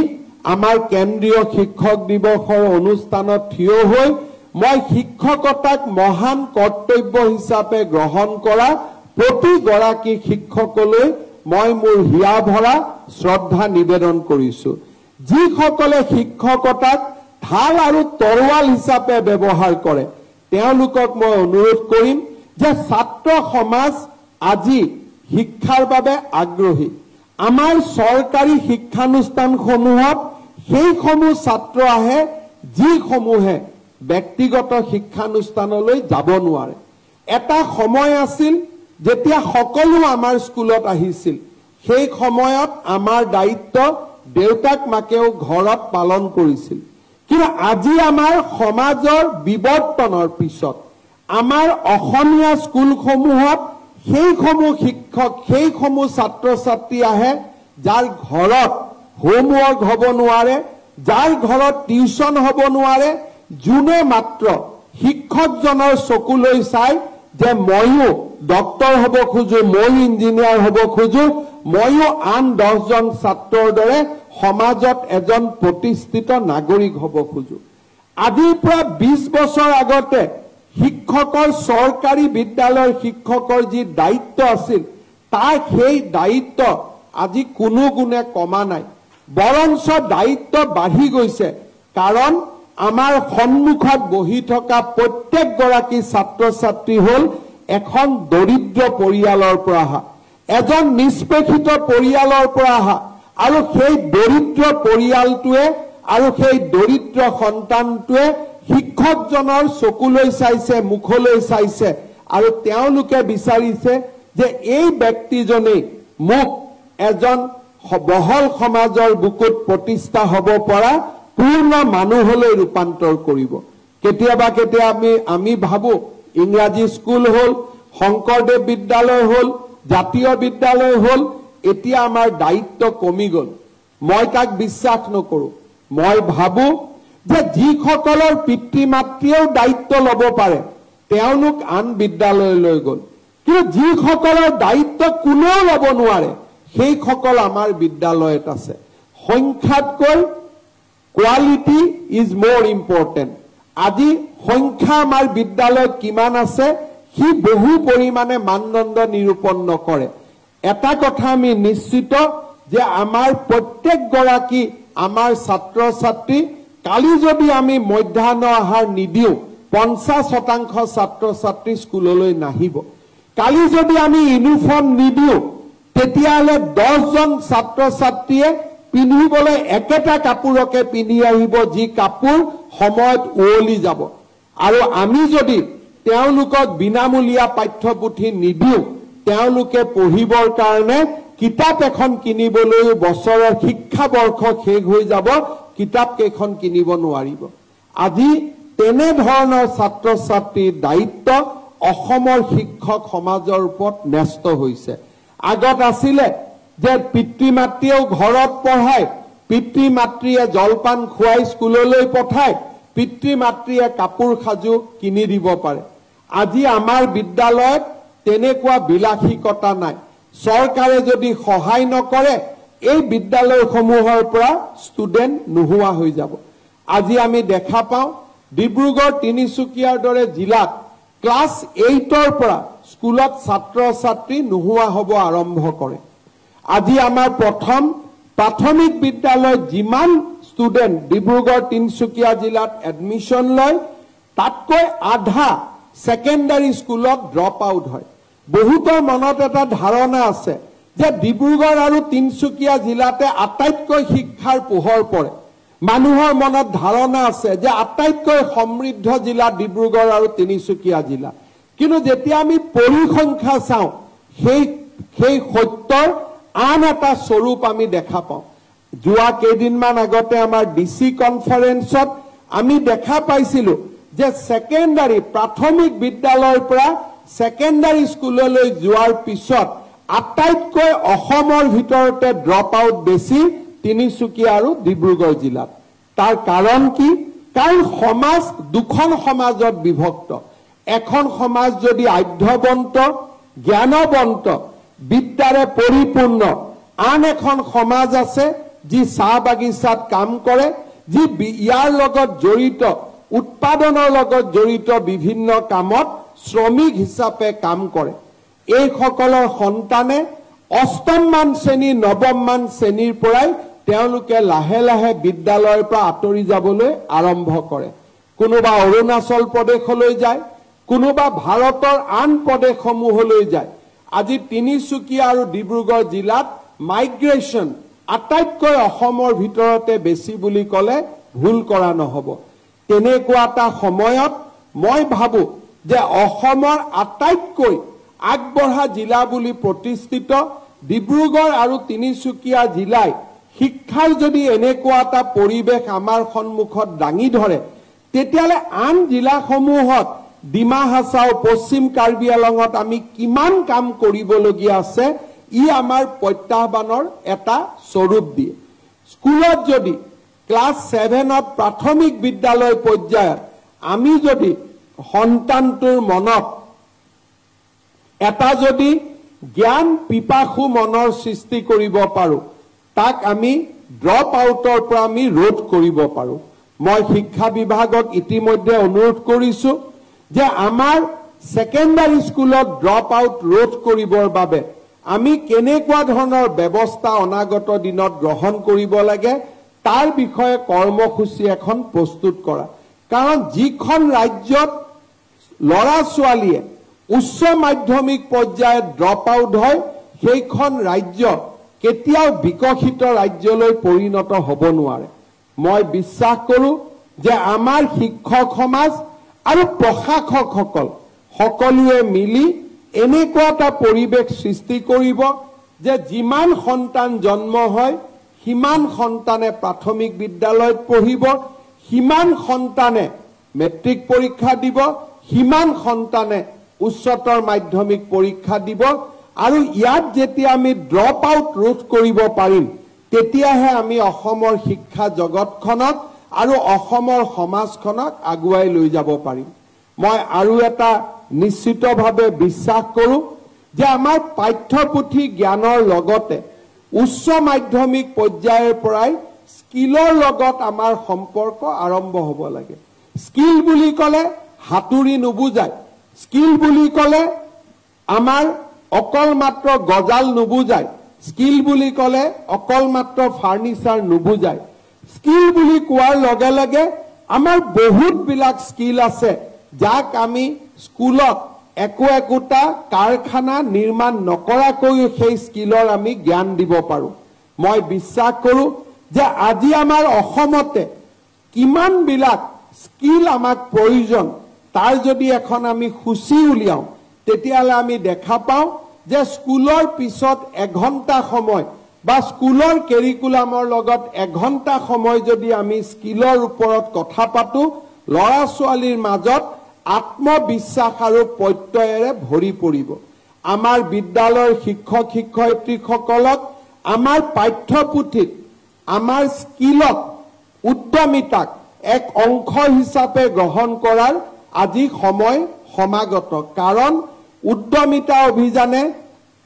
আমাৰ কেন্দ্ৰীয় শিক্ষক দিৱসৰ অনুষ্ঠানত থিয় হৈ মই শিক্ষকতাক মহান কৰ্তব্য হিচাপে গ্ৰহণ কৰা প্ৰতিগৰাকী শিক্ষকলৈ মই মোৰ হিয়া ভৰা শ্ৰদ্ধা নিবেদন কৰিছো। যিসকলে শিক্ষকতাক ঢাল আৰু তৰোৱাল হিচাপে ব্যৱহাৰ কৰে তেওঁলোকক মই অনুৰোধ কৰিম যে ছাত্ৰ সমাজ আজি শিক্ষাৰ বাবে আগ্ৰহী। আমাৰ চৰকাৰী শিক্ষানুষ্ঠানসমূহত সেইসমূহ ছাত্ৰ আহে যিসমূহে ব্যক্তিগত শিক্ষানুষ্ঠানলৈ যাব নোৱাৰে। এটা সময় আছিল যেতিয়া সকলো আমাৰ স্কুলত আহিছিল, সেই সময়ত আমাৰ দায়িত্ব দেউতাক মাকেও ঘৰত পালন কৰিছিল। কিন্তু আজি আমাৰ সমাজৰ বিৱৰ্তনৰ পিছত আমাৰ অসমীয়া স্কুলসমূহত সেইসমূহ শিক্ষক, সেইসমূহ ছাত্ৰ ছাত্ৰী আহে যাৰ ঘৰত হোমৱৰ্ক হ'ব নোৱাৰে, যাৰ ঘৰত টিউচন হ'ব নোৱাৰে, যোনে মাত্ৰ শিক্ষকজনৰ চকুলৈ চাই যে ময়ো ডক্টৰ হ'ব খোজো, মই ইঞ্জিনিয়াৰ হ'ব খোজো, ময়ো আন 10 জন ছাত্ৰৰ দৰে সমাজত এজন প্ৰতিষ্ঠিত নাগৰিক হ'ব খোজো। আজিৰ পৰা 20 বছৰ আগতে শিক্ষকৰ, চৰকাৰী বিদ্যালয়ৰ শিক্ষকৰ যি দায়িত্ব আছিল, তাৰ সেই দায়িত্ব আজি কোনো গুণে কমা নাই, বৰঞ্চ দায়িত্ব বাঢ়ি গৈছে। কাৰণ আমাৰ সন্মুখত বহি থকা প্ৰত্যেকগৰাকী ছাত্ৰ ছাত্ৰী হ'ল এখন দৰিদ্ৰ পৰিয়ালৰ পৰা অহা, এজন নিষ্পেষিত পৰিয়ালৰ পৰা অহা, আৰু সেই দৰিদ্ৰ পৰিয়ালটোৱে আৰু সেই দৰিদ্ৰ সন্তানটোৱে শিক্ষকজনৰ চকুলৈ চাইছে, মুখলৈ চাইছে, আৰু তেওঁলোকে বিচাৰিছে যে এই ব্যক্তিজনেই মোক এজন বহল সমাজৰ বুকুত প্ৰতিষ্ঠা হ'ব পৰা পূৰ্ণ মানুহলৈ ৰূপান্তৰ কৰিব। কেতিয়াবা আমি ভাবো ইংৰাজী স্কুল হ'ল, শংকৰদেৱ বিদ্যালয় হ'ল, জাতীয় বিদ্যালয় হ'ল, এতিয়া আমাৰ দায়িত্ব কমি গ'ল। মই তাক বিশ্বাস নকৰোঁ। মই ভাবো যে যিসকলৰ পিতৃ মাতৃয়েও দায়িত্ব ল'ব পাৰে তেওঁলোক আন বিদ্যালয়লৈ গ'ল, কিন্তু যিসকলৰ দায়িত্ব কোনেও ল'ব নোৱাৰে সেইসকল আমাৰ বিদ্যালয়ত আছে। সংখ্যাতকৈ কোৱালিটি ইজ মোৰ ইম্পৰ্টেণ্ট। আজি সংখ্যা আমাৰ বিদ্যালয়ত কিমান আছে সি বহু পৰিমাণে মানদণ্ড নিৰূপণ নকৰে। এটা কথা আমি নিশ্চিত যে আমাৰ প্ৰত্যেকগৰাকী আমাৰ ছাত্ৰ ছাত্ৰী, কালি যদি আমি মধ্যাহ্ন আহাৰ নিদিওঁ 50% ছাত্ৰ ছাত্ৰী স্কুললৈ নাহিব। কালি যদি আমি ইউনিফৰ্ম নিদিওঁ তেতিয়াহ'লে 10 জন ছাত্ৰ ছাত্ৰীয়ে পিন্ধিবলৈ একেটা কাপোৰকে পিন্ধি আহিব, যি কাপোৰ সময়ত উৱলি যাব। আৰু আমি যদি তেওঁলোকক বিনামূলীয়া পাঠ্যপুথি নিদিওঁ, তেওঁলোকে পঢ়িবৰ কাৰণে কিতাপ এখন কিনিবলৈও বছৰৰ শিক্ষাবৰ্ষ শেষ হৈ যাব, কিতাপ কেইখন কিনিব নোৱাৰিব। আজি তেনেধৰণৰ ছাত্ৰ ছাত্ৰীৰ দায়িত্ব অসমৰ শিক্ষক সমাজৰ ওপৰত ন্যস্ত হৈছে। আগত আছিলে যে পিতৃ মাতৃয়েও ঘৰত পঢ়ায়, পিতৃ মাতৃয়ে জলপান খুৱাই স্কুললৈ পঠায়, পিতৃ মাতৃয়ে কাপোৰ সাজু কিনি দিব পাৰে। আজি আমাৰ বিদ্যালয়ত তেনেকুৱা বিলাসিকতা নাই। চৰকাৰে যদি সহায় নকৰে এই বিদ্যালয়সমূহৰ পৰা ষ্টুডেণ্ট নোহোৱা হৈ যাব। আজি আমি দেখা পাওঁ ডিব্ৰুগড়, তিনিচুকীয়াৰ দৰে জিলাত ক্লাছ 8ৰ পৰা স্কুলত ছাত্ৰ ছাত্ৰী নোহোৱা হ'ব আৰম্ভ কৰে। আজি আমাৰ প্ৰথম প্ৰাথমিক বিদ্যালয়ত যিমান ষ্টুডেণ্ট ডিব্ৰুগড়, তিনিচুকীয়া জিলাত এডমিশ্যন লয় তাতকৈ আধা ছেকেণ্ডাৰী স্কুলত ড্ৰপ আউট হয়। বহুতৰ মনত এটা ধাৰণা আছে যে ডিব্ৰুগড় আৰু তিনিচুকীয়া জিলাতে আটাইতকৈ শিক্ষাৰ পোহৰ পৰে। মানুহৰ মনত ধাৰণা আছে যে আটাইতকৈ সমৃদ্ধ জিলা ডিব্ৰুগড় আৰু তিনিচুকীয়া জিলা। কিন্তু যেতিয়া আমি পৰিসংখ্যা চাওঁ সেই সত্যৰ আন এটা স্বৰূপ আমি দেখা পাওঁ। যোৱা কেইদিনমান আগতে আমাৰ ডিচি কনফাৰেন্সত আমি দেখা পাইছিলোঁ যে ছেকেণ্ডাৰী, প্ৰাথমিক বিদ্যালয়ৰ পৰা ছেকেণ্ডাৰী স্কুললৈ যোৱাৰ পিছত আটাইতকৈ অসমৰ ভিতৰতে ড্ৰপ আউট বেছি তিনিচুকীয়া আৰু ডিব্ৰুগড় জিলাত। তাৰ কাৰণ কি? কাৰণ সমাজ দুখন সমাজত বিভক্ত। এখন সমাজ যদি আধ্যবন্ত, জ্ঞানবন্ত, বিদ্যাৰে পৰিপূৰ্ণ, আন এখন সমাজ আছে যি চাহ বাগিচাত কাম কৰে, যি ইয়াৰ লগত জড়িত, উৎপাদনৰ লগত জড়িত বিভিন্ন কামত শ্ৰমিক হিচাপে কাম কৰে। এইসকলৰ সন্তানে 8ম মান শ্ৰেণী, 9ম মান শ্ৰেণীৰ পৰাই তেওঁলোকে লাহে লাহে বিদ্যালয়ৰ পৰা আঁতৰি যাবলৈ আৰম্ভ কৰে। কোনোবা অৰুণাচল প্ৰদেশলৈ যায়, কোনোবা ভাৰতৰ আন প্ৰদেশসমূহলৈ যায়। আজি তিনিচুকীয়া আৰু ডিব্ৰুগড় জিলাত মাইগ্ৰেশ্যন আটাইতকৈ অসমৰ ভিতৰতে বেছি বুলি ক'লে ভুল কৰা নহ'ব। তেনেকুৱা এটা সময়ত মই ভাবো যে অসমৰ আটাইতকৈ আগবঢ়া জিলা বুলি প্ৰতিষ্ঠিত ডিব্ৰুগড় আৰু তিনিচুকীয়া জিলাই শিক্ষাৰ যদি এনেকুৱা এটা পৰিৱেশ আমাৰ সন্মুখত দাঙি ধৰে তেতিয়াহ'লে আন জিলাসমূহত ডিমা হাছাও, পশ্চিম কাৰ্বি আলঙত আমি কিমান কাম কৰিবলগীয়া আছে, ই আমাৰ প্ৰত্যাহ্বানৰ এটা স্বৰূপ দিয়ে। স্কুলত যদি ক্লাছ 7ত প্ৰাথমিক বিদ্যালয় পৰ্যায়ত আমি যদি সন্তানটোৰ মনত এটা যদি জ্ঞান পিপাসু মনৰ সৃষ্টি কৰিব পাৰো তাক আমি ড্ৰপ আউটৰ পৰা আমি ৰোধ কৰিব পাৰো মই শিক্ষা বিভাগক ইতিমধ্যে অনুৰোধ কৰিছো যে আমাৰ সেকেন্ডাৰী স্কুলত ড্ৰপ আউট ৰোধ কৰিবৰ বাবে আমি কেনেকুৱা ধৰণৰ ব্যৱস্থা অনাগত দিনত গ্ৰহণ কৰিব লাগে তাৰ বিষয়ে কৰ্মসূচী এখন প্ৰস্তুত কৰা কাৰণ যিখন ৰাজ্যত লৰা ছোৱালীয়ে উচ্চ মাধ্যমিক পৰ্যায়ত ড্ৰপ আউট হয় সেইখন ৰাজ্য কেতিয়াও বিকশিত ৰাজ্যলৈ পৰিণত হ'ব নোৱাৰে মই বিশ্বাস কৰো যে আমাৰ শিক্ষক সমাজ আৰু প্ৰশাসকসকল সকলোৱে মিলি এনেকুৱা এটা পৰিৱেশ সৃষ্টি কৰিব যে যিমান সন্তান জন্ম হয় সিমান সন্তানে প্ৰাথমিক বিদ্যালয়ত পঢ়িব সিমান সন্তানে মেট্ৰিক পৰীক্ষা দিব সিমান সন্তানে উচ্চতৰ মাধ্যমিক পৰীক্ষা দিব আৰু ইয়াত যেতিয়া আমি ড্ৰপ আউট ৰোধ কৰিব পাৰিম তেতিয়াহে আমি অসমৰ শিক্ষা জগতখনক আৰু অসমৰ সমাজখনক আগুৱাই লৈ যাব পাৰিম মই আৰু এটা নিশ্চিতভাৱে বিশ্বাস কৰো যে আমাৰ পাঠ্যপুথি জ্ঞানৰ লগতে উচ্চ মাধ্যমিক পৰ্যায়ৰ পৰাই স্কিলৰ লগত আমাৰ সম্পৰ্ক আৰম্ভ হ'ব লাগে স্কিল বুলি ক'লে হাতুৰি নুবুজায় স্কিল বুলি ক'লে আমাৰ অকল মাত্ৰ গজাল নুবুজায় স্কিল বুলি ক'লে অকল মাত্ৰ ফাৰ্নিচাৰ নুবুজায় স্কিল বুলি কোৱাৰ লগে লগে আমাৰ বহুত বিলাক স্কিল আছে যাক আমি স্কুলত একোটা কাৰখানা নিৰ্মাণ নকৰাকৈ সেই স্কিলৰ আমি জ্ঞান দিব পাৰো মই বিশ্বাস কৰো যে আজি আমাৰ অসমতে কিমান বিলাক স্কিল আমাক প্ৰয়োজন তাৰ যদি এখন আমি সূচী উলিয়াও তেতিয়ালে আমি দেখা পাওঁ যে স্কুলৰ পিছত 1 ঘণ্টা সময় বা স্কুলৰ কেৰিকুলামৰ লগত 1 ঘণ্টা সময় যদি আমি স্কিলৰ ওপৰত কথা পাতো লৰা ছোৱালীৰ মাজত আত্মবিশ্বাস আৰু প্ৰত্যয়েৰে ভৰি পৰিব আমাৰ বিদ্যালয়ৰ শিক্ষক শিক্ষয়িত্ৰীসকলক আমাৰ পাঠ্যপুথিত আমাৰ স্কিলত উদ্যমিতাক এক অংশ হিচাপে গ্ৰহণ কৰাৰ আজি সময় সমাগত কাৰণ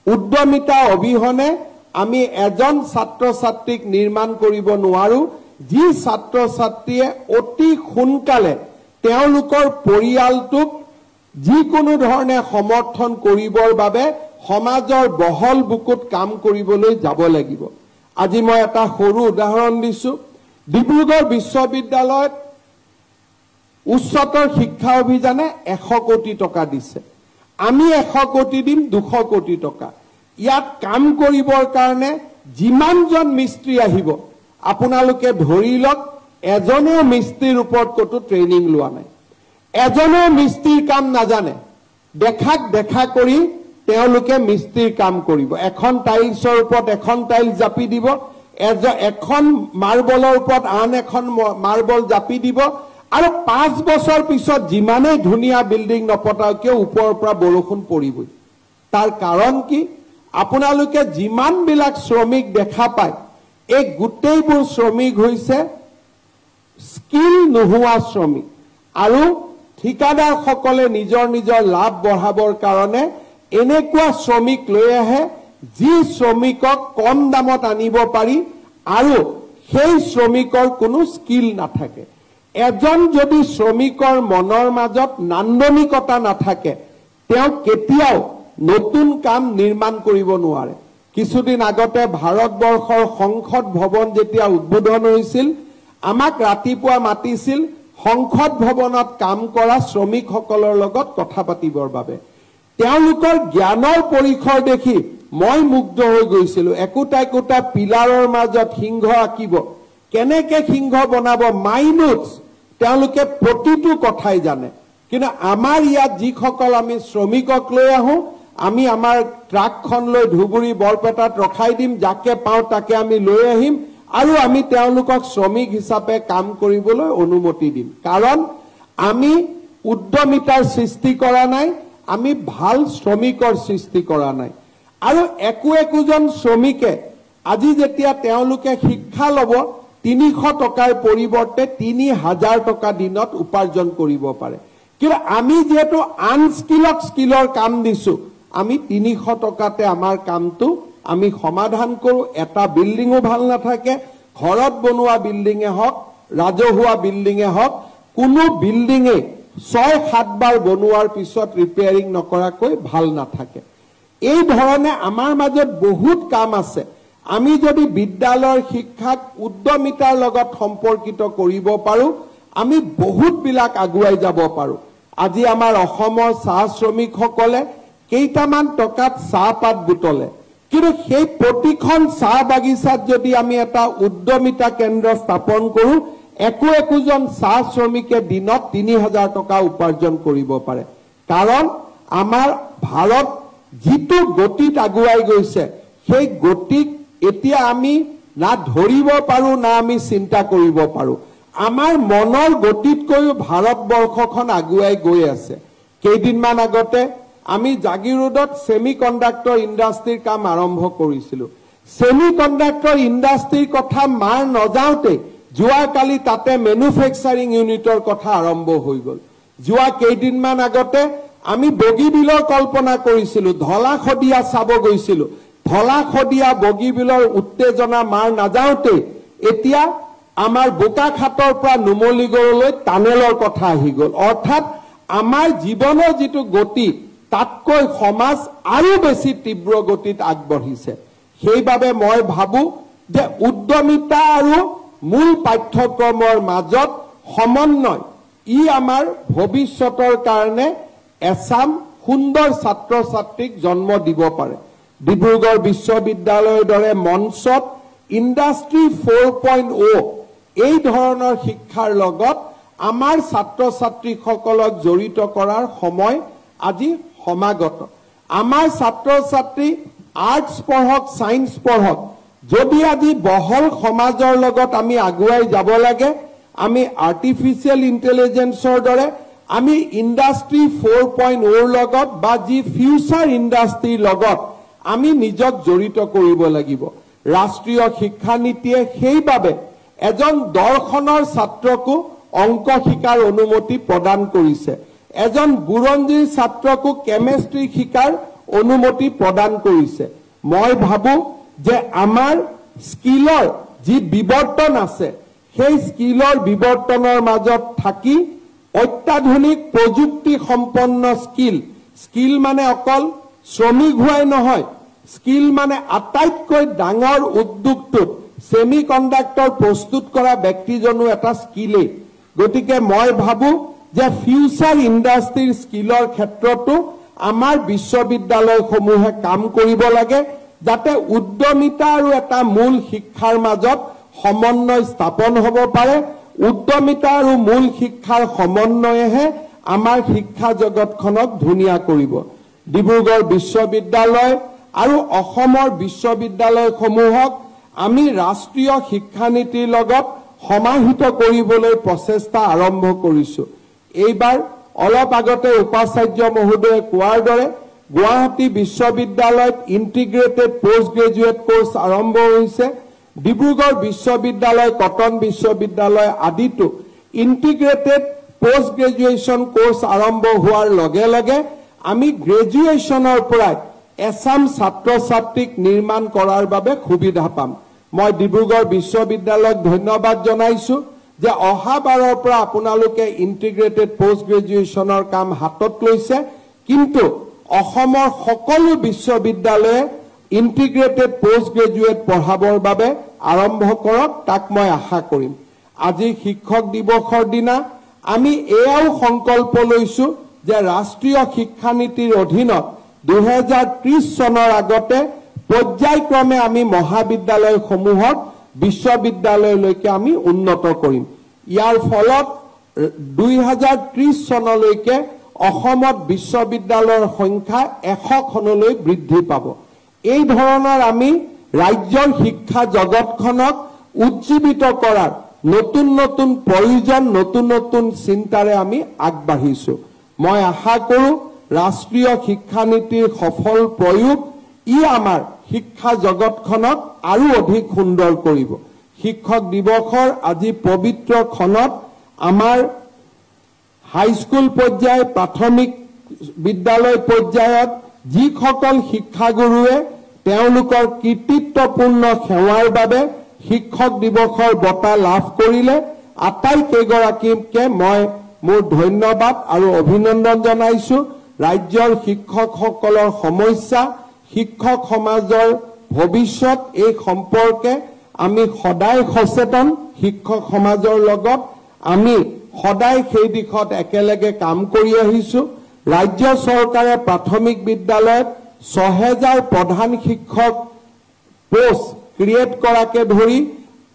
উদ্যমিতা অবিহনে আমি এজন ছাত্ৰ ছাত্ৰীক নিৰ্মাণ কৰিব নোৱাৰো যি ছাত্ৰ ছাত্ৰীয়ে অতি সোনকালে তেওঁলোকৰ পৰিয়ালটোক যিকোনো ধৰণে সমৰ্থন কৰিবৰ বাবে সমাজৰ বহল বুকুত কাম কৰিবলৈ যাব লাগিব আজি মই এটা সৰু উদাহৰণ দিছো ডিব্ৰুগড় বিশ্ববিদ্যালয়ত উচ্চতৰ শিক্ষা অভিযানে 100 কোটি টকা দিছে আমি 100 কোটি দিম 200 কোটি টকা ইয়াত কাম কৰিবৰ কাৰণে যিমানজন মিস্ত্ৰী আহিব আপোনালোকে ধৰি লওক এজনো মিস্ত্ৰীৰ ওপৰত কতো ট্ৰেইনিং লোৱা নাই এজনো মিস্ত্ৰীৰ কাম নাজানে দেখা কৰি তেওঁলোকে মিস্ত্ৰীৰ কাম কৰিব এখন টাইলছৰ ওপৰত এখন টাইলছ জাপি দিব এখন মাৰ্বলৰ ওপৰত আন এখন মাৰ্বল জাপি দিব আৰু 5 বছৰ পিছত যিমানে ধুনীয়া বিল্ডিং নপতাও কিয় ওপৰৰ পৰা বৰষুণ পৰিবই তাৰ কাৰণ কি আপোনালোকে যিমান বিলাক শ্ৰমিক দেখা পায় এই গোটেইবোৰ শ্ৰমিক হৈছে স্কিল নোহোৱা শ্ৰমিক আৰু ঠিকাদাৰ সকলে নিজৰ লাভ বঢ়াবৰ কাৰণে এনেকুৱা শ্ৰমিক লৈ আহে যি শ্ৰমিকক কম দামত আনিব পাৰি আৰু সেই শ্ৰমিকৰ কোনো স্কিল নাথাকে এজন যদি শ্ৰমিকৰ মনৰ মাজত নান্দনিকতা নাথাকে তেওঁ কেতিয়াও নতুন কাম নিৰ্মাণ কৰিব নোৱাৰে কিছুদিন আগতে ভাৰতবৰ্ষৰ সংসদ ভৱন যেতিয়া উদ্বোধন হৈছিল আমাক ৰাতিপুৱা মাতিছিল সংসদ ভৱনত কাম কৰা শ্ৰমিকসকলৰ লগত কথা পাতিবৰ বাবে তেওঁলোকৰ জ্ঞানৰ পৰিসৰ দেখি মই মুগ্ধ হৈ গৈছিলো একোটা পিলাৰৰ মাজত সিংহ আঁকিব কেনেকে সিংহ বনাব মাইনুটছ তেওঁলোকে প্ৰতিটো কথাই জানে কিন্তু আমাৰ ইয়াত যিসকল আমি শ্ৰমিকক লৈ আহো আমি আমাৰ ট্ৰাকখন লৈ ধুবুৰী বৰপেটাত ৰখাই দিম যাকে পাওঁ তাকে আমি লৈ আহিম আৰু আমি তেওঁলোকক শ্ৰমিক হিচাপে কাম কৰিবলৈ অনুমতি দিম কাৰণ আমি উদ্যমিতাৰ সৃষ্টি কৰা নাই আমি ভাল শ্ৰমিকৰ সৃষ্টি কৰা নাই আৰু একোজন শ্ৰমিকে আজি যেতিয়া তেওঁলোকে শিক্ষা ল'ব 300 টকাৰ পৰিৱৰ্তে 3000 টকা দিনত উপাৰ্জন কৰিব পাৰে কিন্তু আমি যেহেতু আনস্কিলৰ কাম দিছো আমি 300 টকাতে আমাৰ কামটো আমি সমাধান কৰোঁ। এটা বিল্ডিঙো ভাল নাথাকে, ঘৰত বনোৱা বিল্ডিঙে হওক, ৰাজহুৱা বিল্ডিঙে হওক, কোনো বিল্ডিঙে 6-7 বাৰ বনোৱাৰ পিছত ৰিপেয়াৰিং নকৰাকৈ ভাল নাথাকে। এই ধৰণে আমাৰ মাজত বহুত কাম আছে। আমি যদি বিদ্যালয়ৰ শিক্ষাক উদ্যমিতাৰ লগত সম্পৰ্কিত কৰিব পাৰোঁ, আমি বহুত বিলাক আগুৱাই যাব পাৰোঁ। আজি আমাৰ অসমৰ চাহ শ্ৰমিকসকলে কেইটামান টকাত চাহপাত বুটলে, কিন্তু সেই প্ৰতিখন চাহ বাগিচাত যদি আমি এটা উদ্যমিতা কেন্দ্ৰ স্থাপন কৰোঁ, একোজন চাহ শ্ৰমিকে দিনত 3000 টকা উপাৰ্জন কৰিব পাৰে। কাৰণ আমাৰ ভাৰত যিটো গতিত আগুৱাই গৈছে, সেই গতিক এতিয়া আমি না ধৰিব পাৰোঁ না আমি চিন্তা কৰিব পাৰোঁ। আমাৰ মনৰ গতিতকৈও ভাৰতবৰ্ষখন আগুৱাই গৈ আছে। কেইদিনমান আগতে আমি জাগিৰ ৰোডত ছেমি কণ্ডাক্টৰ ইণ্ডাষ্ট্ৰীৰ কাম আৰম্ভ কৰিছিলোঁ। ছেমি কণ্ডাক্টৰ ইণ্ডাষ্ট্ৰীৰ কথা মাৰ নযাওঁতে যোৱাকালি তাতে মেনুফেকচাৰিং ইউনিটৰ কথা আৰম্ভ হৈ গ'ল। যোৱা কেইদিনমান আগতে আমি বগীবিলৰ কল্পনা কৰিছিলোঁ, ধলাশদিয়া চাব গৈছিলোঁ। ধলাশদিয়া বগীবিলৰ উত্তেজনা মাৰ নাযাওঁতে এতিয়া আমাৰ বোকাখাতৰ পৰা নুমলীগড়লৈ টানেলৰ কথা আহি গ'ল। অৰ্থাৎ আমাৰ জীৱনৰ যিটো গতি, তাতকৈ সমাজ আৰু বেছি তীব্ৰ গতিত আগবাঢ়িছে। সেইবাবে মই ভাবোঁ যে উদ্যমিতা আৰু মূল পাঠ্যক্ৰমৰ মাজত সমন্বয়, ই আমাৰ ভৱিষ্যতৰ কাৰণে এচাম সুন্দৰ ছাত্ৰ ছাত্ৰীক জন্ম দিব পাৰে। ডিব্ৰুগড় বিশ্ববিদ্যালয়ৰ দৰে মঞ্চত ইণ্ডাষ্ট্ৰী 4.0 এই ধৰণৰ শিক্ষাৰ লগত আমাৰ ছাত্ৰ ছাত্ৰীসকলক জড়িত কৰাৰ সময় আজি সমাগত। আমাৰ ছাত্ৰ ছাত্ৰী আৰ্টছ পঢ়ক, ছায়েন্স পঢ়ক, যদি আজি বহল সমাজৰ লগত আমি আগুৱাই যাব লাগে, আমি আৰ্টিফিচিয়েল ইণ্টেলিজেন্সৰ দৰে আমি ইণ্ডাষ্ট্ৰী 4.0 লগত বা যি ফিউচাৰ ইণ্ডাষ্ট্ৰীৰ লগত আমি নিজক জড়িত কৰিব লাগিব। ৰাষ্ট্ৰীয় শিক্ষা নীতিয়ে সেইবাবে এজন দৰ্শনৰ ছাত্ৰকো অংক শিকাৰ অনুমতি প্ৰদান কৰিছে, এজন বুৰঞ্জীৰ ছাত্ৰকো কেমেষ্ট্ৰি শিকাৰ অনুমতি প্ৰদান কৰিছে। মই ভাবোঁ যে আমাৰ স্কিলৰ যি বিৱৰ্তন আছে, সেই স্কিলৰ বিৱৰ্তনৰ মাজত থাকি অত্যাধুনিক প্ৰযুক্তি সম্পন্ন স্কিল মানে অকল শ্ৰমিক হোৱাই নহয়, স্কিল মানে আটাইতকৈ ডাঙৰ উদ্যোগটোত ছেমি কণ্ডাক্টৰ প্ৰস্তুত কৰা ব্যক্তিজনো এটা স্কিলেই। গতিকে মই ভাবোঁ যে ফিউচাৰ ইণ্ডাষ্ট্ৰীৰ স্কিলৰ ক্ষেত্ৰতো আমাৰ বিশ্ববিদ্যালয়সমূহে কাম কৰিব লাগে, যাতে উদ্যমিতা আৰু এটা মূল শিক্ষাৰ মাজত সমন্বয় স্থাপন হ'ব পাৰে। উদ্যমিতা আৰু মূল শিক্ষাৰ সমন্বয়েহে আমাৰ শিক্ষা জগতখনক ধুনীয়া কৰিব। ডিব্ৰুগড় বিশ্ববিদ্যালয় আৰু অসমৰ বিশ্ববিদ্যালয়সমূহক আমি ৰাষ্ট্ৰীয় শিক্ষানীতিৰ লগত সমাহিত কৰিবলৈ প্ৰচেষ্টা আৰম্ভ কৰিছোঁ। এইবাৰ অলপ আগতে উপাচাৰ্য মহোদয়ে কোৱাৰ দৰে গুৱাহাটী বিশ্ববিদ্যালয়ত ইণ্টিগ্ৰেটেড পোষ্ট গ্ৰেজুৱেট কোৰ্চ আৰম্ভ হৈছে। ডিব্ৰুগড় বিশ্ববিদ্যালয়, কটন বিশ্ববিদ্যালয় আদিতো ইণ্টিগ্ৰেটেড পোষ্ট গ্ৰেজুৱেশ্যন কোৰ্চ আৰম্ভ হোৱাৰ লগে লগে আমি গ্ৰেজুৱেশ্যনৰ পৰাই এছাম ছাত্ৰ ছাত্ৰীক নিৰ্মাণ কৰাৰ বাবে সুবিধা পাম। মই ডিব্ৰুগড় বিশ্ববিদ্যালয়ক ধন্যবাদ জনাইছোঁ যে অহাবাৰৰ পৰা আপোনালোকে ইণ্টিগ্ৰেটেড পোষ্ট গ্ৰেজুৱেশ্যনৰ কাম হাতত লৈছে, কিন্তু অসমৰ সকলো বিশ্ববিদ্যালয়ে ইণ্টিগ্ৰেটেড পোষ্ট গ্ৰেজুৱেট পঢ়াবৰ বাবে আৰম্ভ কৰক, তাক মই আশা কৰিম। আজি শিক্ষক দিৱসৰ দিনা আমি এয়াও সংকল্প লৈছোঁ যে ৰাষ্ট্ৰীয় শিক্ষানীতিৰ অধীনত 2030 চনৰ আগতে পৰ্যায়ক্ৰমে আমি মহাবিদ্যালয়সমূহক বিশ্ববিদ্যালয়লৈকে আমি উন্নত কৰিম। ইয়াৰ ফলত 2030 চনলৈকে অসমত বিশ্ববিদ্যালয়ৰ সংখ্যা 100খনলৈ বৃদ্ধি পাব। এই ধৰণৰ আমি ৰাজ্যৰ শিক্ষা জগতখনক উজ্জীৱিত কৰাৰ নতুন নতুন প্ৰয়োজন, নতুন নতুন চিন্তাৰে আমি আগবাঢ়িছোঁ। মই আশা কৰোঁ ৰাষ্ট্ৰীয় শিক্ষানীতিৰ সফল প্ৰয়োগ ই আমাৰ শিক্ষা জগতখনক আৰু অধিক সুন্দৰ কৰিব। শিক্ষক দিৱসৰ আজি পবিত্ৰ ক্ষণত আমাৰ হাইস্কুল পৰ্যায়, প্ৰাথমিক বিদ্যালয় পৰ্যায়ত যিসকল শিক্ষাগুৰুৱে তেওঁলোকৰ কৃতিত্বপূৰ্ণ সেৱাৰ বাবে শিক্ষক দিৱসৰ বঁটা লাভ কৰিলে আটাইকেইগৰাকীকে মই মোৰ ধন্যবাদ আৰু অভিনন্দন জনাইছো। ৰাজ্যৰ শিক্ষকসকলৰ সমস্যা, শিক্ষক সমাজৰ ভৱিষ্যত এই সম্পৰ্কে আমি সদায় সচেতন। শিক্ষক সমাজৰ লগত আমি সদায় সেই দিশত একেলগে কাম কৰি আহিছো। ৰাজ্য চৰকাৰে প্ৰাথমিক বিদ্যালয়ত ৬,০০০ প্ৰধান শিক্ষক পোষ্ট ক্ৰিয়েট কৰাকে ধৰি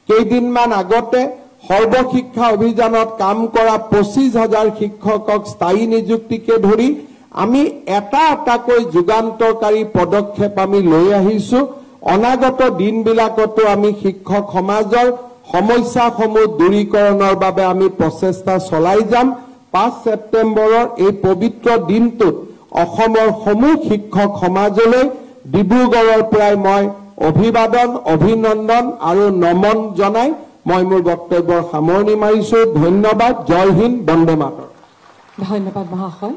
কেইদিনমান আগতে সৰ্বশিক্ষা অভিযানত কাম কৰা ২৫,০০০ শিক্ষকক স্থায়ী নিযুক্তিকে ধৰি আমি এটাকৈ যুগান্তকাৰী পদক্ষেপ আমি লৈ আহিছো। অনাগত দিনবিলাকতো আমি শিক্ষক সমাজৰ সমস্যাসমূহ দূৰীকৰণৰ বাবে আমি প্ৰচেষ্টা চলাই যাম। ৫ ছেপ্টেম্বৰৰ এই পবিত্ৰ দিনটোত অসমৰ সমূহ শিক্ষক সমাজলৈ ডিব্ৰুগড়ৰ পৰাই মই অভিবাদন, অভিনন্দন আৰু নমন জনাই মই মোৰ বক্তব্যৰ সামৰণি মাৰিছো। ধন্যবাদ। জয় হিন্দ, বন্দে মাতৰম। ধন্যবাদ মহাশয়।